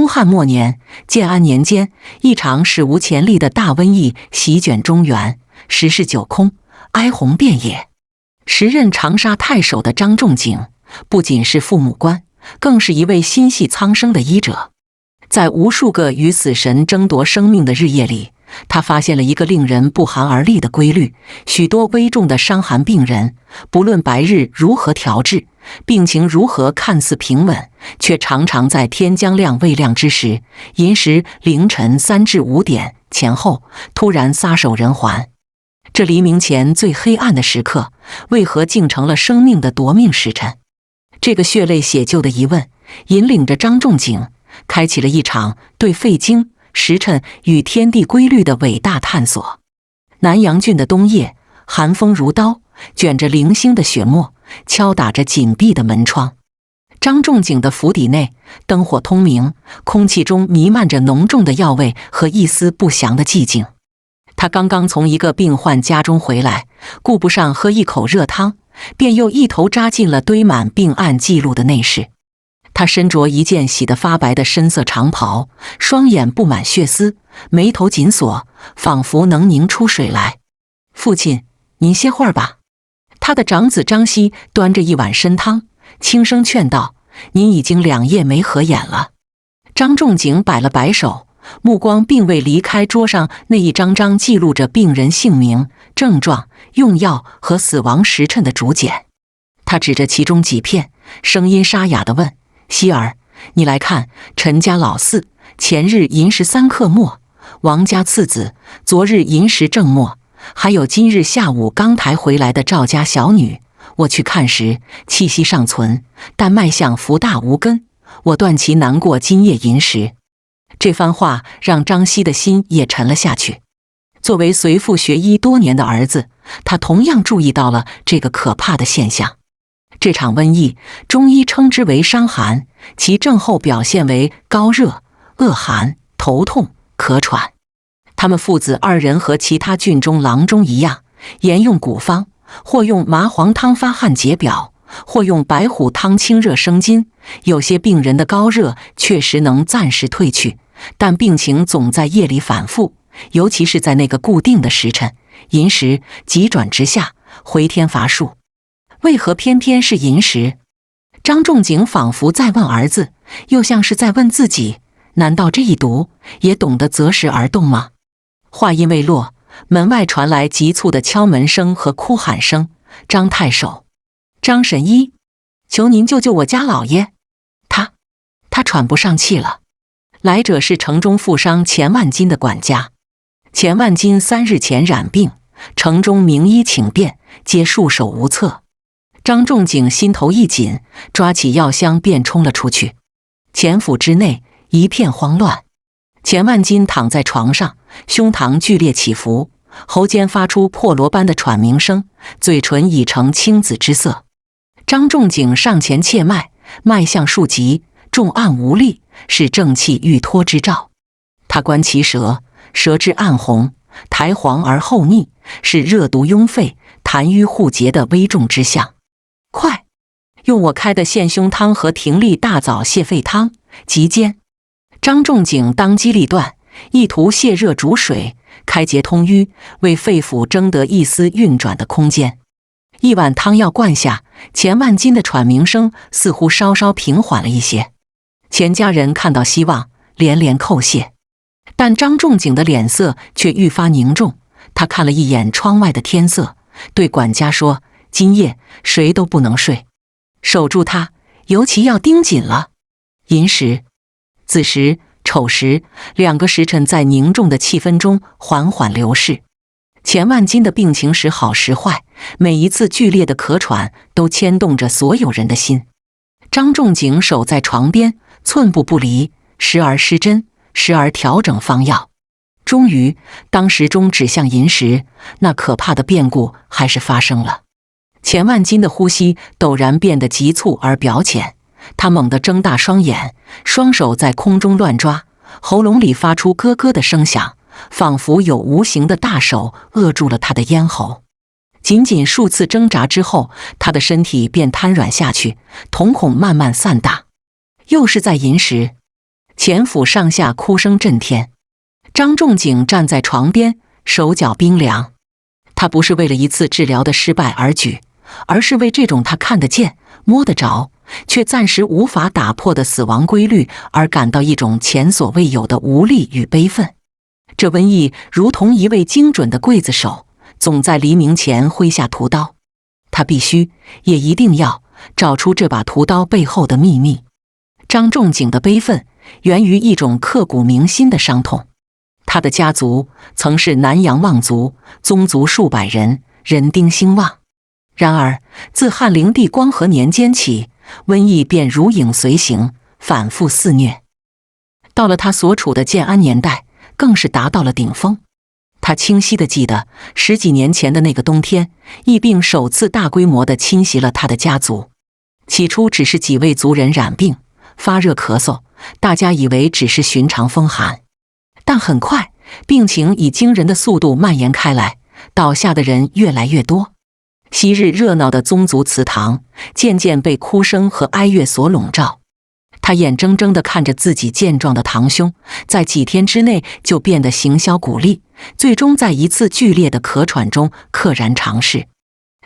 东汉末年，建安年间，一场史无前例的大瘟疫席卷中原，十室九空，哀鸿遍野。时任长沙太守的张仲景，不仅是父母官，更是一位心系苍生的医者。在无数个与死神争夺生命的日夜里，他发现了一个令人不寒而栗的规律：许多危重的伤寒病人，不论白日如何调治，病情如何看似平稳，却常常在天将亮未亮之时，寅时凌晨3至5点前后，突然撒手人寰。这黎明前最黑暗的时刻，为何竟成了生命的夺命时辰？这个血泪血救的疑问，引领着张仲景开启了一场对肺经、时辰与天地规律的伟大探索。南阳郡的冬夜，寒风如刀，卷着零星的雪沫，敲打着紧闭的门窗。张仲景的府邸内灯火通明，空气中弥漫着浓重的药味和一丝不祥的寂静。他刚刚从一个病患家中回来，顾不上喝一口热汤，便又一头扎进了堆满病案记录的内室。他身着一件洗得发白的深色长袍，双眼布满血丝，眉头紧锁，仿佛能凝出水来。父亲，您歇会儿吧。他的长子张熙端着一碗参汤，轻声劝道：“您已经2夜没合眼了。”张仲景摆了摆手，目光并未离开桌上那一张张记录着病人姓名、症状、用药和死亡时辰的竹简。他指着其中几片，声音沙哑地问：“希儿，你来看，陈家老四前日寅时3刻末，王家次子昨日寅时正末，还有今日下午刚抬回来的赵家小女。我去看时，气息尚存，但脉象浮大无根，我断其难过今夜寅时。”这番话让张熙的心也沉了下去。作为随父学医多年的儿子，他同样注意到了这个可怕的现象。这场瘟疫，中医称之为伤寒，其症候表现为高热、恶寒、头痛、咳喘。他们父子2人和其他郡中郎中一样，沿用古方，或用麻黄汤发汗解表，或用白虎汤清热生津。有些病人的高热确实能暂时退去，但病情总在夜里反复，尤其是在那个固定的时辰，寅时急转直下，回天乏术。为何偏偏是寅时？张仲景仿佛在问儿子，又像是在问自己，难道这一读也懂得择时而动吗？话音未落，门外传来急促的敲门声和哭喊声：“张太守，张神医，求您救救我家老爷，他喘不上气了。”来者是城中富商钱万金的管家。钱万金3日前染病，城中名医请遍，皆束手无策。张仲景心头一紧，抓起药箱便冲了出去。钱府之内一片慌乱。钱万金躺在床上，胸膛剧烈起伏，喉间发出破锣般的喘鸣声，嘴唇已呈青紫之色。张仲景上前切脉，脉象数急，重按无力，是正气欲脱之兆。他观其舌，舌质暗红，苔黄而厚腻，是热毒壅肺、痰瘀互结的危重之象。快，用我开的陷胸汤和停利大枣泻肺汤，急煎。张仲景当机立断，意图泻热煮水，开结通瘀，为肺腑争得一丝运转的空间。一碗汤药灌下，钱万金的喘鸣声似乎稍稍平缓了一些。钱家人看到希望，连连叩谢。但张仲景的脸色却愈发凝重，他看了一眼窗外的天色，对管家说：“今夜谁都不能睡，守住他，尤其要盯紧了。”寅时、子时、丑时2个时辰在凝重的气氛中缓缓流逝。钱万金的病情时好时坏，每一次剧烈的咳喘都牵动着所有人的心。张仲景守在床边，寸步不离，时而施针，时而调整方药。终于，当时钟指向寅时，那可怕的变故还是发生了。钱万金的呼吸陡然变得急促而表浅，他猛地睁大双眼，双手在空中乱抓，喉咙里发出咯咯的声响，仿佛有无形的大手扼住了他的咽喉。仅仅数次挣扎之后，他的身体便瘫软下去，瞳孔慢慢散大。又是在寅时，前府上下哭声震天。张仲景站在床边，手脚冰凉。他不是为了一次治疗的失败而举，而是为这种他看得见、摸得着，却暂时无法打破的死亡规律而感到一种前所未有的无力与悲愤。这瘟疫如同一位精准的刽子手，总在黎明前挥下屠刀。他必须，也一定要找出这把屠刀背后的秘密。张仲景的悲愤源于一种刻骨铭心的伤痛。他的家族曾是南阳望族，宗族数百人，人丁兴旺。然而，自汉灵帝光和年间起，瘟疫便如影随形，反复肆虐。到了他所处的建安年代，更是达到了顶峰。他清晰地记得10几年前的那个冬天，疫病首次大规模地侵袭了他的家族。起初只是几位族人染病，发热咳嗽，大家以为只是寻常风寒。但很快，病情以惊人的速度蔓延开来，倒下的人越来越多。昔日热闹的宗族祠堂渐渐被哭声和哀乐所笼罩。他眼睁睁地看着自己健壮的堂兄在几天之内就变得形销骨立，最终在一次剧烈的咳喘中溘然长逝。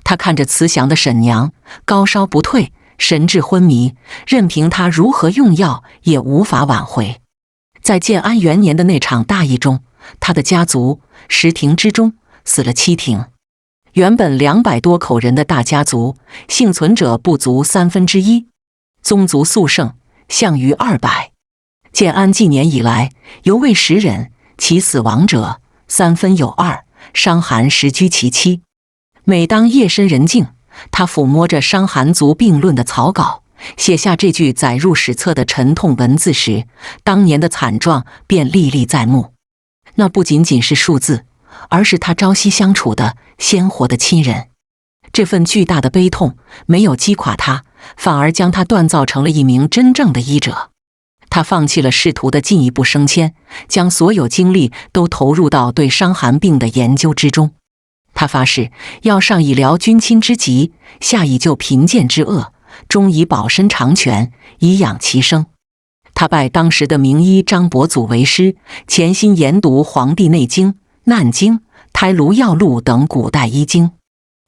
他看着慈祥的婶娘高烧不退，神志昏迷，任凭他如何用药也无法挽回。在建安元年的那场大疫中，他的家族10庭之中死了7庭。原本200多口人的大家族，幸存者不足1/3，宗族速盛，项余200。建安纪年以来，犹未10人，其死亡者3分有2，伤寒实居其7。每当夜深人静，他抚摸着《伤寒族病论》的草稿，写下这句载入史册的沉痛文字时，当年的惨状便历历在目。那不仅仅是数字，而是他朝夕相处的鲜活的亲人。这份巨大的悲痛没有击垮他，反而将他锻造成了一名真正的医者。他放弃了仕途的进一步升迁，将所有精力都投入到对伤寒病的研究之中。他发誓要上以疗君亲之急，下以救贫贱之厄，终以保身长全，以养其生。他拜当时的名医张伯祖为师，潜心研读《黄帝内经》《难经》《胎炉药录》等古代医经。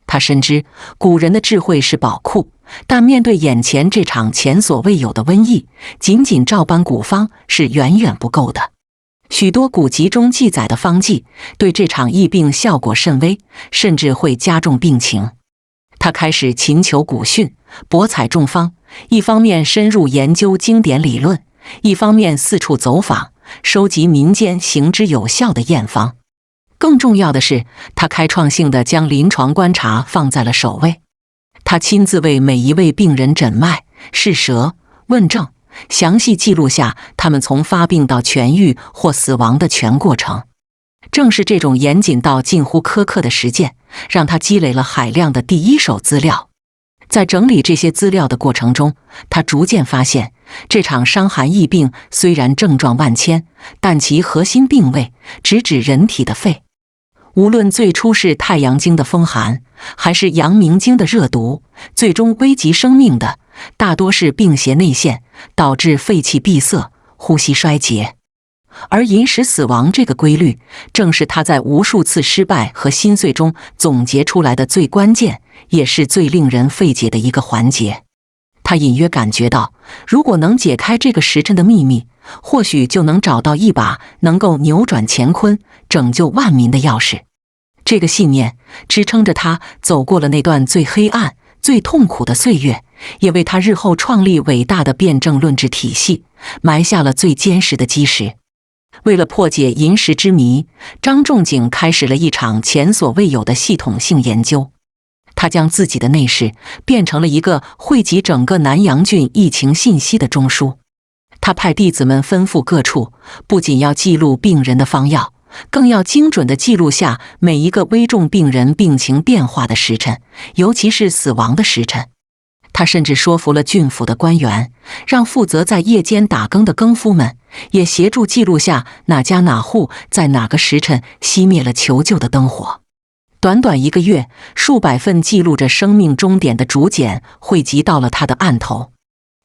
他深知古人的智慧是宝库，但面对眼前这场前所未有的瘟疫，仅仅照搬古方是远远不够的。许多古籍中记载的方剂对这场疫病效果甚微，甚至会加重病情。他开始勤求古训，博采众方，一方面深入研究经典理论，一方面四处走访，收集民间行之有效的验方。更重要的是，他开创性地将临床观察放在了首位。他亲自为每一位病人诊脉、试舌、问症，详细记录下他们从发病到痊愈或死亡的全过程。正是这种严谨到近乎苛刻的实践，让他积累了海量的第一手资料。在整理这些资料的过程中，他逐渐发现，这场伤寒疫病虽然症状万千，但其核心病位直指人体的肺。无论最初是太阳经的风寒，还是阳明经的热毒，最终危及生命的大多是病邪内陷，导致肺气闭塞、呼吸衰竭。而饮食死亡这个规律，正是他在无数次失败和心碎中总结出来的最关键，也是最令人费解的一个环节。他隐约感觉到，如果能解开这个时辰的秘密，或许就能找到一把能够扭转乾坤、拯救万民的钥匙。这个信念支撑着他走过了那段最黑暗、最痛苦的岁月，也为他日后创立伟大的辩证论治体系埋下了最坚实的基石。为了破解饮食之谜，张仲景开始了一场前所未有的系统性研究。他将自己的内视变成了一个汇集整个南阳郡疫情信息的中枢。他派弟子们吩咐各处，不仅要记录病人的方药，更要精准地记录下每一个危重病人病情变化的时辰，尤其是死亡的时辰。他甚至说服了郡府的官员，让负责在夜间打更的更夫们也协助记录下哪家哪户在哪个时辰熄灭了求救的灯火。短短1个月，数百份记录着生命终点的竹简汇集到了他的案头。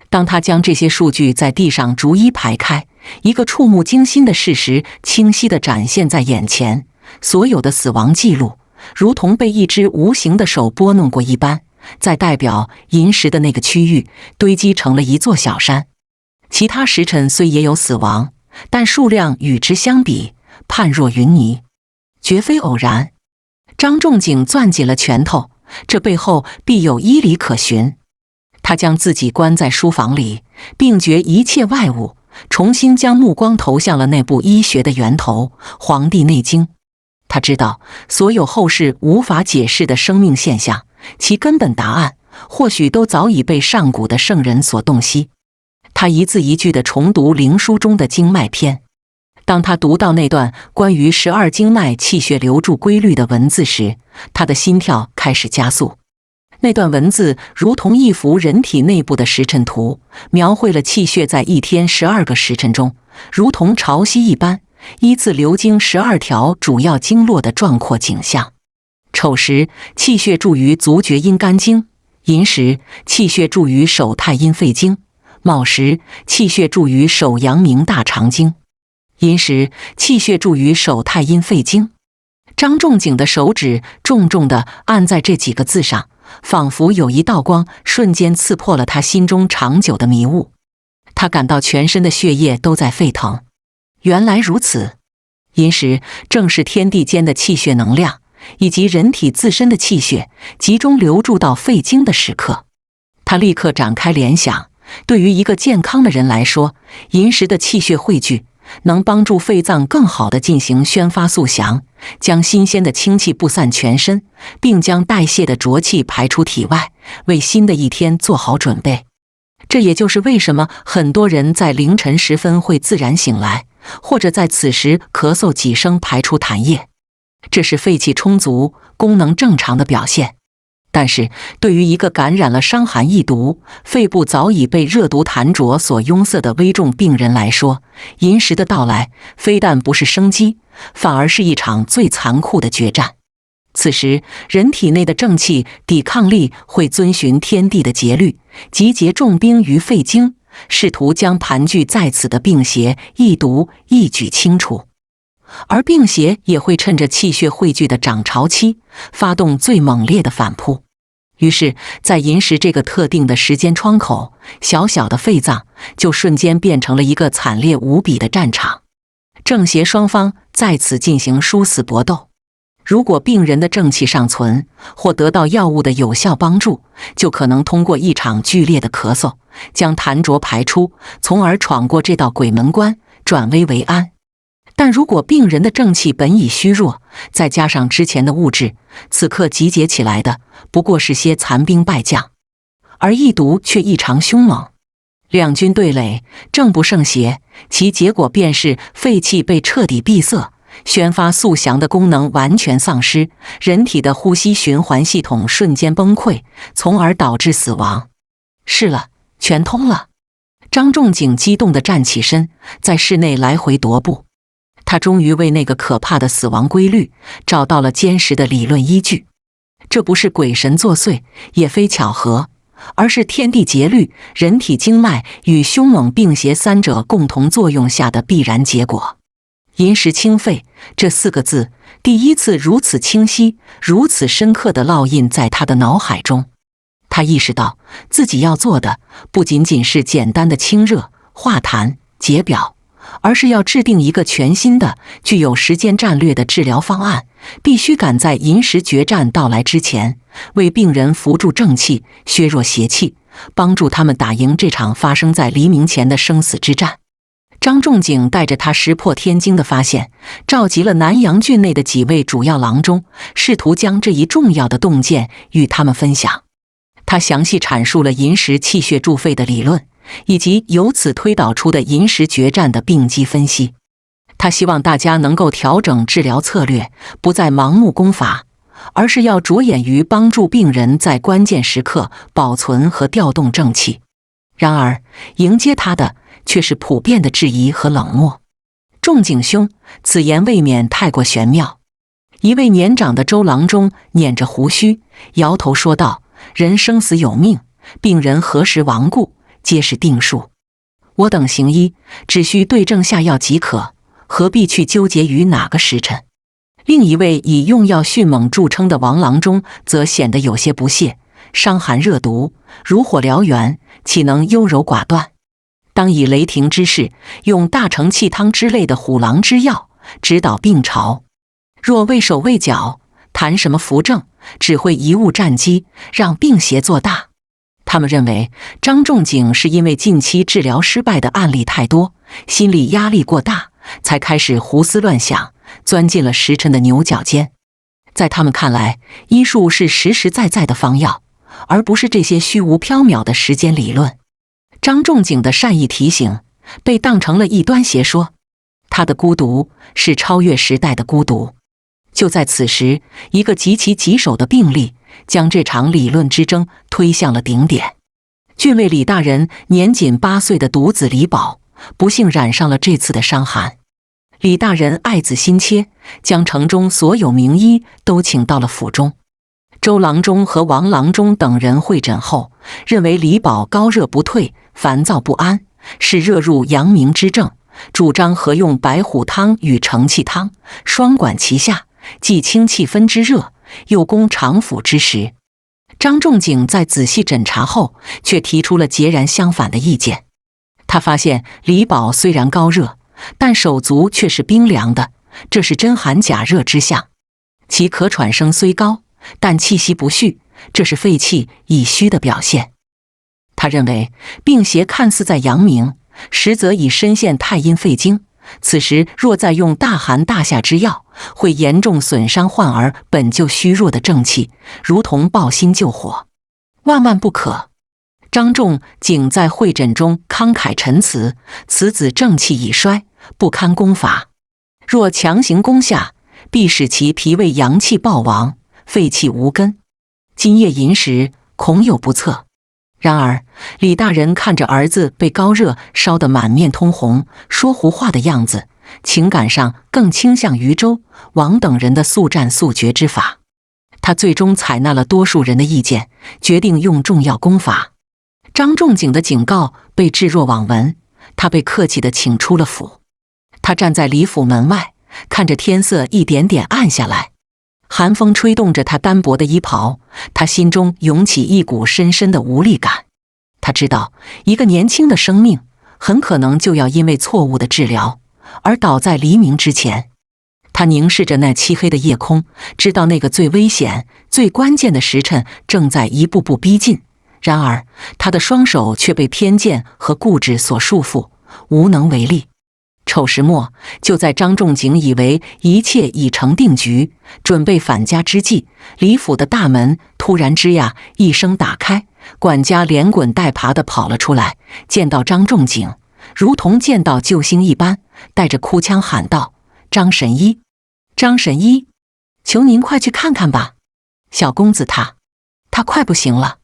当他将这些数据在地上逐一排开，一个触目惊心的事实清晰地展现在眼前：所有的死亡记录，如同被一只无形的手拨弄过一般，在代表银石的那个区域堆积成了一座小山。其他时辰虽也有死亡，但数量与之相比，判若云泥，绝非偶然。张仲景攥紧了拳头，这背后必有医理可循。他将自己关在书房里，并绝一切外物，重新将目光投向了那部医学的源头《黄帝内经》。他知道，所有后世无法解释的生命现象，其根本答案或许都早已被上古的圣人所洞悉。他一字一句地重读灵书中的经脉篇。当他读到那段关于12经脉气血流注规律的文字时，他的心跳开始加速。那段文字如同一幅人体内部的时辰图，描绘了气血在一天12个时辰中，如同潮汐一般，依次流经12条主要经络的壮阔景象。丑时，气血注于足厥阴肝经；寅时，气血注于手太阴肺经；卯时，气血注于手阳明大肠经；寅时，气血注于手太阴肺经。张仲景的手指重重地按在这几个字上，仿佛有一道光瞬间刺破了他心中长久的迷雾。他感到全身的血液都在沸腾。原来如此，寅时正是天地间的气血能量以及人体自身的气血集中流注到肺经的时刻。他立刻展开联想，对于一个健康的人来说，寅时的气血汇聚能帮助肺脏更好地进行宣发速降，将新鲜的清气布散全身，并将代谢的浊气排出体外，为新的一天做好准备。这也就是为什么很多人在凌晨时分会自然醒来，或者在此时咳嗽几声排出痰液，这是肺气充足、功能正常的表现。但是对于一个感染了伤寒疫毒、肺部早已被热毒痰浊所壅塞的危重病人来说，寅时的到来非但不是生机，反而是一场最残酷的决战。此时人体内的正气抵抗力会遵循天地的节律，集结重兵于肺经，试图将盘踞在此的病邪疫毒一举清除。而病邪也会趁着气血汇聚的涨潮期，发动最猛烈的反扑。于是在寅时这个特定的时间窗口，小小的肺脏就瞬间变成了一个惨烈无比的战场。正邪双方在此进行殊死搏斗。如果病人的正气尚存，或得到药物的有效帮助，就可能通过一场剧烈的咳嗽，将痰浊排出，从而闯过这道鬼门关，转危为安。但如果病人的正气本已虚弱，再加上之前的物质，此刻集结起来的不过是些残兵败将，而疫毒却异常凶猛。两军对垒，正不胜邪，其结果便是肺气被彻底闭塞，宣发速降的功能完全丧失，人体的呼吸循环系统瞬间崩溃，从而导致死亡。是了，全通了！张仲景激动地站起身，在室内来回踱步。他终于为那个可怕的死亡规律找到了坚实的理论依据。这不是鬼神作祟，也非巧合，而是天地节律、人体经脉与凶猛病邪三者共同作用下的必然结果。寅时清肺这4个字第一次如此清晰、如此深刻地烙印在他的脑海中。他意识到自己要做的不仅仅是简单的清热、化痰、解表，而是要制定一个全新的、具有时间战略的治疗方案，必须赶在寅时决战到来之前，为病人扶助正气，削弱邪气，帮助他们打赢这场发生在黎明前的生死之战。张仲景带着他石破天惊的发现，召集了南阳郡内的几位主要郎中，试图将这一重要的洞见与他们分享。他详细阐述了寅时气血助肺的理论，以及由此推导出的寅时决战的病机分析。他希望大家能够调整治疗策略，不再盲目攻伐，而是要着眼于帮助病人在关键时刻保存和调动正气。然而迎接他的却是普遍的质疑和冷漠。仲景兄，此言未免太过玄妙。一位年长的周郎中捻着胡须，摇头说道：人生死有命，病人何时亡故，皆是定数。我等行医，只需对症下药即可，何必去纠结于哪个时辰？另一位以用药迅猛著称的王郎中则显得有些不屑，伤寒热毒，如火燎原，岂能优柔寡断？当以雷霆之势，用大承气汤之类的虎狼之药指导病潮。若畏手畏脚，谈什么扶正，只会贻误战机，让病邪做大。他们认为张仲景是因为近期治疗失败的案例太多，心理压力过大，才开始胡思乱想，钻进了时辰的牛角尖。在他们看来，医术是实实在在的方药，而不是这些虚无缥缈的时间理论。张仲景的善意提醒被当成了异端邪说，他的孤独是超越时代的孤独。就在此时，一个极其棘手的病例将这场理论之争推向了顶点。郡尉李大人年仅8岁的独子李宝，不幸染上了这次的伤寒。李大人爱子心切，将城中所有名医都请到了府中。周郎中和王郎中等人会诊后，认为李宝高热不退，烦躁不安，是热入阳明之症，主张合用白虎汤与承气汤，双管齐下，既清气分之热，又攻肠腑之实。张仲景在仔细诊查后，却提出了截然相反的意见。他发现李宝虽然高热，但手足却是冰凉的，这是真寒假热之象。其咳喘声虽高，但气息不续，这是肺气已虚的表现。他认为病邪看似在阳明，实则已深陷太阴肺经，此时若再用大寒大夏之药，会严重损伤患儿本就虚弱的正气，如同抱薪救火，万万不可。张仲景在会诊中慷慨陈词，此子正气已衰，不堪攻伐，若强行攻下，必使其脾胃阳气暴亡，肺气无根，今夜饮食恐有不测。然而李大人看着儿子被高热烧得满面通红，说胡话的样子，情感上更倾向于周、王等人的速战速决之法。他最终采纳了多数人的意见，决定用重药攻伐。张仲景的警告被置若罔闻，他被客气地请出了府。他站在李府门外，看着天色一点点暗下来，寒风吹动着他单薄的衣袍，他心中涌起一股深深的无力感。他知道，一个年轻的生命很可能就要因为错误的治疗而倒在黎明之前。他凝视着那漆黑的夜空，知道那个最危险、最关键的时辰正在一步步逼近。然而，他的双手却被偏见和固执所束缚，无能为力。丑时末，就在张仲景以为一切已成定局，准备返家之际，李府的大门突然吱呀一声打开，管家连滚带爬地跑了出来，见到张仲景，如同见到救星一般，带着哭腔喊道：“张神医，张神医，求您快去看看吧，小公子他快不行了。”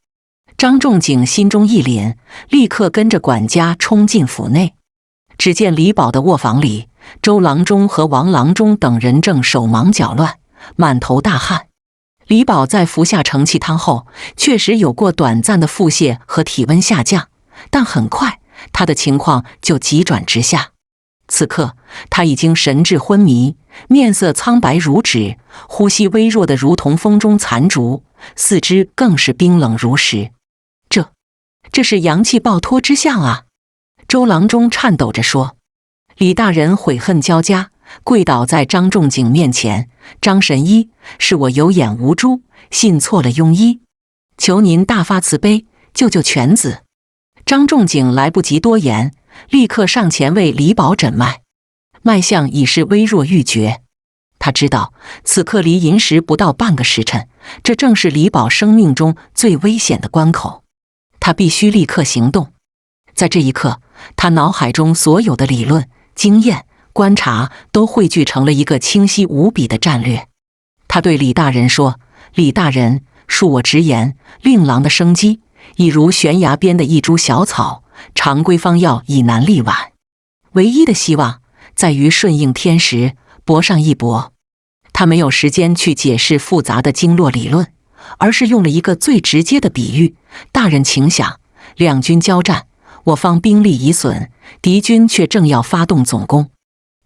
张仲景心中一凛，立刻跟着管家冲进府内。只见李宝的卧房里，周郎中和王郎中等人正手忙脚乱，满头大汗。李宝在服下承气汤后，确实有过短暂的腹泻和体温下降，但很快他的情况就急转直下。此刻他已经神志昏迷，面色苍白如纸，呼吸微弱的如同风中残烛，四肢更是冰冷如石。这是阳气暴脱之象啊！周郎中颤抖着说。李大人悔恨交加，跪倒在张仲景面前：“张神医，是我有眼无珠，信错了庸医，求您大发慈悲，救救犬子。”张仲景来不及多言，立刻上前为李宝诊脉，脉象已是微弱欲绝。他知道此刻离寅时不到半个时辰，这正是李宝生命中最危险的关口。他必须立刻行动。在这一刻，他脑海中所有的理论、经验、观察都汇聚成了一个清晰无比的战略。他对李大人说：“李大人，恕我直言，令郎的生机已如悬崖边的一株小草，常规方药已难力挽，唯一的希望在于顺应天时，搏上一搏。”他没有时间去解释复杂的经络理论，而是用了一个最直接的比喻：“大人请想，两军交战，我方兵力已损，敌军却正要发动总攻。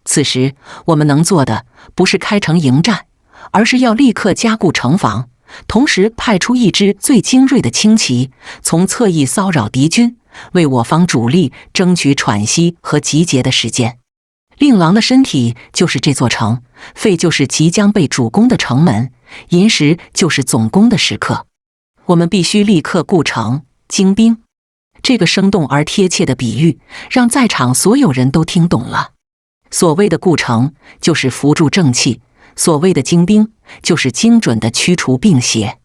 此时我们能做的不是开城迎战，而是要立刻加固城防，同时派出一支最精锐的轻骑，从侧翼骚扰敌军，为我方主力争取喘息和集结的时间。令郎的身体就是这座城，肺就是即将被主攻的城门，寅时就是总攻的时刻。我们必须立刻固城精兵。这个生动而贴切的比喻，让在场所有人都听懂了。所谓的固城，就是扶助正气；所谓的精兵，就是精准地驱除病邪。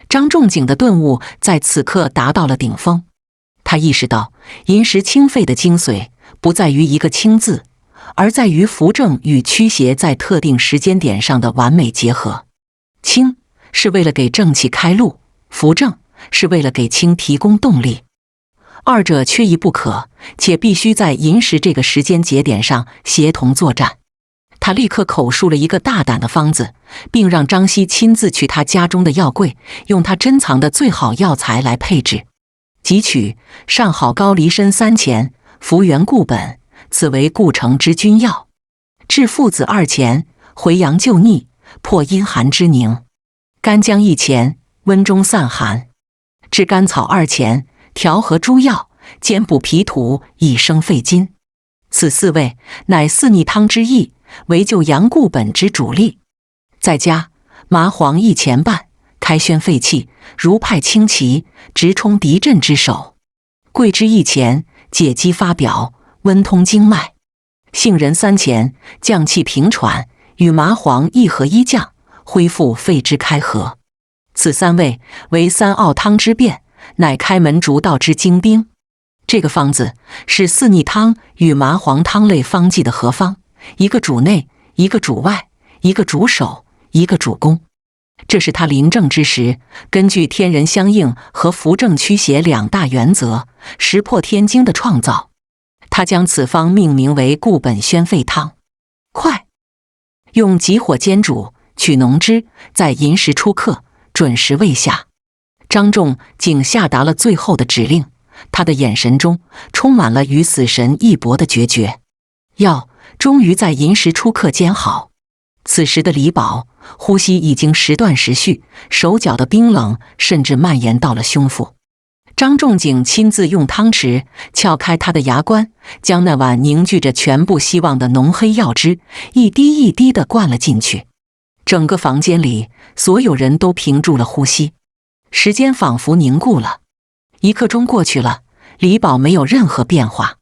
张仲景的顿悟在此刻达到了顶峰。他意识到，寅时清肺的精髓不在于一个清字，而在于扶正与驱邪在特定时间点上的完美结合。清是为了给正气开路，扶正是为了给清提供动力。二者缺一不可，且必须在寅时这个时间节点上协同作战。他立刻口述了一个大胆的方子，并让张熙亲自去他家中的药柜，用他珍藏的最好药材来配制。即取上好高丽参3钱，扶元固本，此为固城之君药；治附子2钱，回阳救逆，破阴寒之凝；干姜1钱，温中散寒；治甘草2钱，调和诸药，兼补脾土，以生肺津。此4味乃四逆汤之意，为救阳固本之主力。再加麻黄1钱半，开宣肺气，如派轻骑，直冲敌阵之首；桂枝1钱，解肌发表，温通经脉；杏仁3钱，降气平喘，与麻黄一合一降，恢复肺之开合。此3味为3奥汤之变，乃开门逐道之精兵。这个方子是四逆汤与麻黄汤类方剂的合方，一个主内，一个主外，一个主守，一个主攻。这是他临政之时，根据天人相应和扶正驱邪2大原则，石破天惊的创造。他将此方命名为固本宣肺汤。快！用急火煎煮，取浓汁，在寅时出客，准时喂下。张仲景下达了最后的指令，他的眼神中充满了与死神一搏的决绝。药终于在寅时出客煎好。此时的李宝呼吸已经时断时续，手脚的冰冷甚至蔓延到了胸腹。张仲景亲自用汤匙撬开他的牙关，将那碗凝聚着全部希望的浓黑药汁一滴一滴地灌了进去。整个房间里所有人都屏住了呼吸，时间仿佛凝固了。1刻钟过去了，李宝没有任何变化。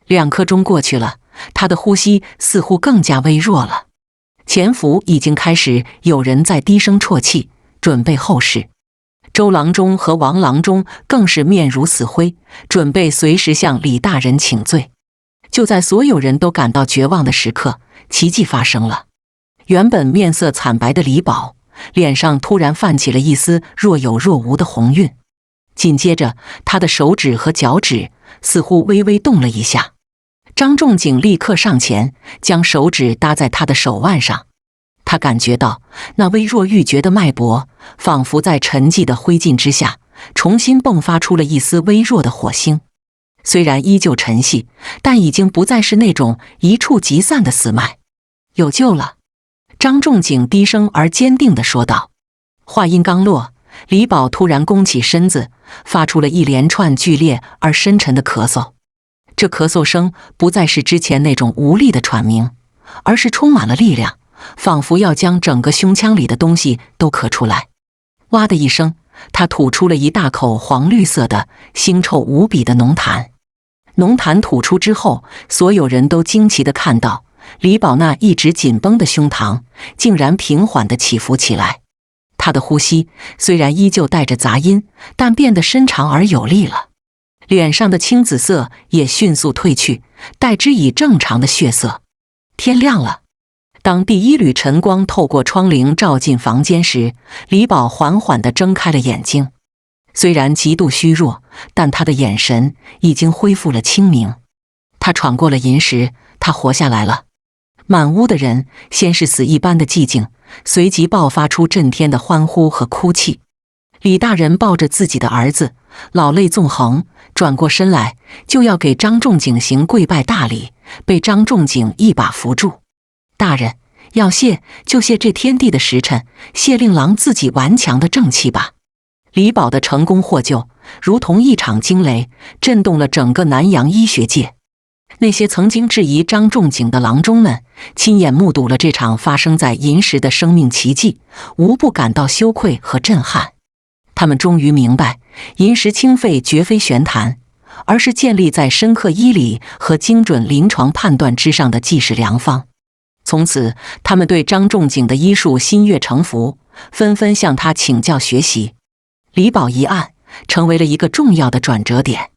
2刻钟过去了，他的呼吸似乎更加微弱了。前府已经开始有人在低声啜泣，准备后事。周郎中和王郎中更是面如死灰，准备随时向李大人请罪。就在所有人都感到绝望的时刻，奇迹发生了。原本面色惨白的李宝，脸上突然泛起了一丝若有若无的红晕。紧接着，他的手指和脚趾似乎微微动了一下。张仲景立刻上前，将手指搭在他的手腕上。他感觉到那微弱欲绝的脉搏，仿佛在沉寂的灰烬之下，重新迸发出了一丝微弱的火星。虽然依旧沉细，但已经不再是那种一触即散的死脉。有救了！张仲景低声而坚定地说道。话音刚落，李宝突然弓起身子，发出了一连串剧烈而深沉的咳嗽。这咳嗽声不再是之前那种无力的喘鸣，而是充满了力量，仿佛要将整个胸腔里的东西都咳出来。哇的一声，他吐出了一大口黄绿色的、腥臭无比的浓痰。浓痰吐出之后，所有人都惊奇地看到，李宝那一直紧绷的胸膛竟然平缓地起伏起来。他的呼吸虽然依旧带着杂音，但变得深长而有力了。脸上的青紫色也迅速褪去，代之以正常的血色。天亮了。当第一缕晨光透过窗棂照进房间时，李宝缓缓地睁开了眼睛。虽然极度虚弱，但他的眼神已经恢复了清明。他闯过了寅时，他活下来了。满屋的人先是死一般的寂静，随即爆发出震天的欢呼和哭泣。李大人抱着自己的儿子，老泪纵横，转过身来就要给张仲景行跪拜大礼，被张仲景一把扶住。大人，要谢就谢这天地的时辰，谢令郎自己顽强的正气吧。李宝的成功获救，如同一场惊雷，震动了整个南洋医学界。那些曾经质疑张仲景的郎中们，亲眼目睹了这场发生在银石的生命奇迹，无不感到羞愧和震撼。他们终于明白，银石清肺绝非玄谈，而是建立在深刻医理和精准临床判断之上的济世良方。从此，他们对张仲景的医术心悦诚服，纷纷向他请教学习。李宝一案成为了一个重要的转折点。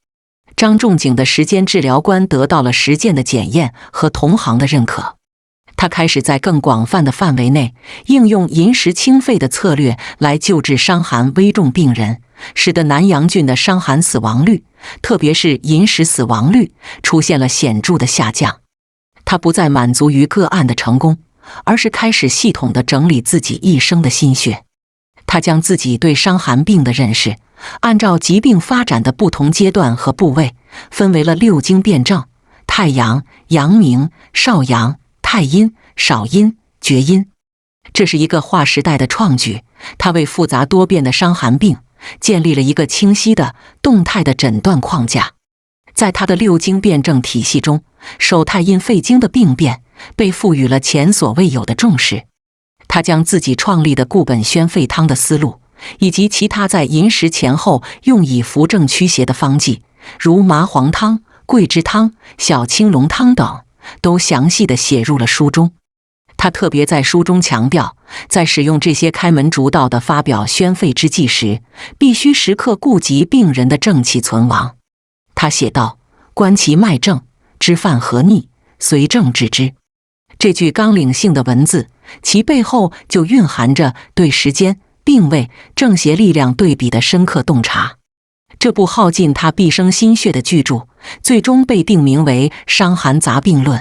张仲景的时间治疗观得到了实践的检验和同行的认可，他开始在更广泛的范围内应用银石清肺的策略来救治伤寒危重病人，使得南阳郡的伤寒死亡率，特别是银石死亡率出现了显著的下降。他不再满足于个案的成功，而是开始系统地整理自己一生的心血。他将自己对伤寒病的认识按照疾病发展的不同阶段和部位，分为了六经辩证：太阳、阳明、少阳、太阴、少阴、厥阴。这是一个划时代的创举，他为复杂多变的伤寒病建立了一个清晰的、动态的诊断框架。在他的六经辩证体系中，手太阴肺经的病变被赋予了前所未有的重视。他将自己创立的固本宣肺汤的思路，以及其他在银石前后用以扶正驱邪的方剂，如麻黄汤、桂枝汤、小青龙汤等，都详细地写入了书中。他特别在书中强调，在使用这些开门逐道的发表宣肺之剂时，必须时刻顾及病人的正气存亡。他写道：观其脉证，知犯何逆，随症治之。这句纲领性的文字，其背后就蕴含着对时间、病位、正邪力量对比的深刻洞察。这部耗尽他毕生心血的巨著，最终被定名为《伤寒杂病论》。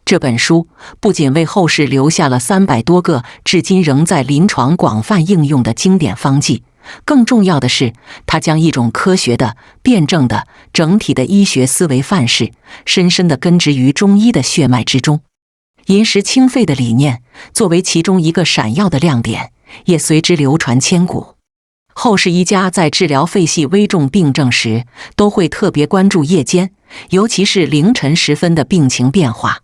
这本书不仅为后世留下了300多个至今仍在临床广泛应用的经典方剂，更重要的是，它将一种科学的、辩证的、整体的医学思维范式，深深地根植于中医的血脉之中。银石清肺的理念作为其中一个闪耀的亮点，也随之流传千古。后世医家在治疗肺系危重病症时，都会特别关注夜间，尤其是凌晨时分的病情变化。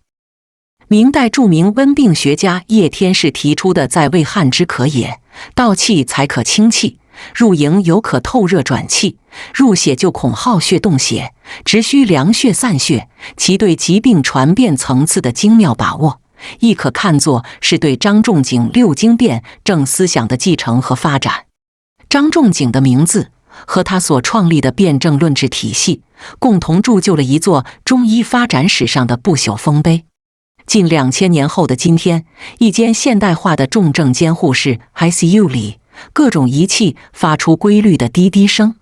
明代著名温病学家叶天士提出的在胃汗之可也，盗气才可清气，入营犹可透热转气，入血就恐耗血动血，只需凉血散血，其对疾病传变层次的精妙把握，亦可看作是对张仲景六经辩证思想的继承和发展。张仲景的名字和他所创立的辩证论治体系，共同铸就了一座中医发展史上的不朽丰碑。近2000年后的今天，一间现代化的重症监护室 ICU 里，各种仪器发出规律的滴滴声。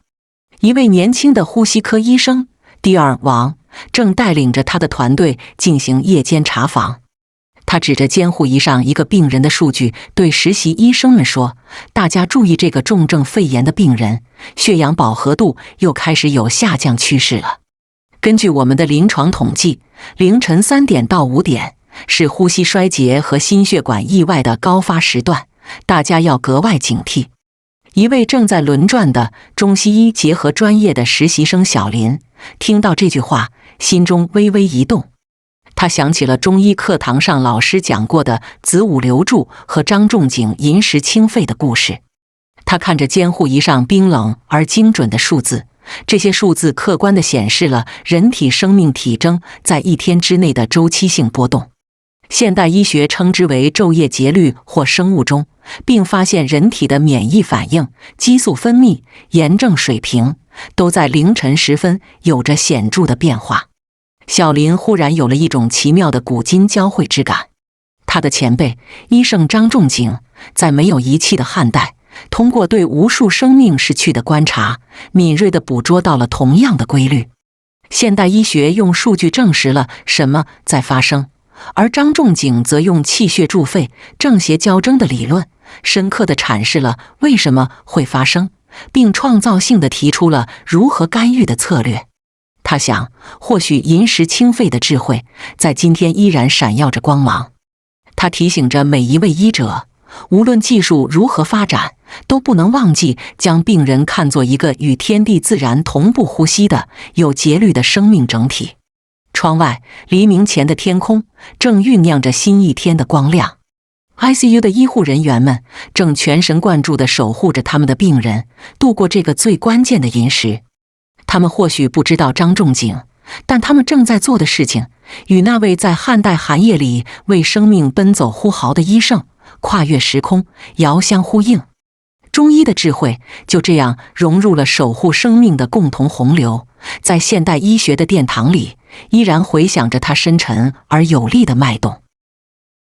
一位年轻的呼吸科医生第二王正带领着他的团队进行夜间查房。他指着监护仪上一个病人的数据，对实习医生们说：大家注意，这个重症肺炎的病人血氧饱和度又开始有下降趋势了。根据我们的临床统计，凌晨3点到5点是呼吸衰竭和心血管意外的高发时段，大家要格外警惕。一位正在轮转的中西医结合专业的实习生小林，听到这句话，心中微微一动。他想起了中医课堂上老师讲过的子午流注和张仲景银石清肺的故事。他看着监护仪上冰冷而精准的数字，这些数字客观地显示了人体生命体征在一天之内的周期性波动。现代医学称之为昼夜节律或生物钟，并发现人体的免疫反应、激素分泌、炎症水平都在凌晨时分有着显著的变化。小林忽然有了一种奇妙的古今交汇之感。他的前辈医圣张仲景在没有仪器的汉代，通过对无数生命逝去的观察，敏锐地捕捉到了同样的规律。现代医学用数据证实了什么在发生，而张仲景则用气血助肺、正邪交争的理论，深刻地阐释了为什么会发生，并创造性地提出了如何干预的策略。他想，或许银石清肺的智慧在今天依然闪耀着光芒。他提醒着每一位医者，无论技术如何发展，都不能忘记将病人看作一个与天地自然同步呼吸的有节律的生命整体。窗外，黎明前的天空正酝酿着新一天的光亮。ICU 的医护人员们正全神贯注地守护着他们的病人，度过这个最关键的银时。他们或许不知道张仲景，但他们正在做的事情，与那位在汉代寒夜里为生命奔走呼号的医圣跨越时空，遥相呼应。中医的智慧就这样融入了守护生命的共同洪流，在现代医学的殿堂里，依然回响着它深沉而有力的脉动。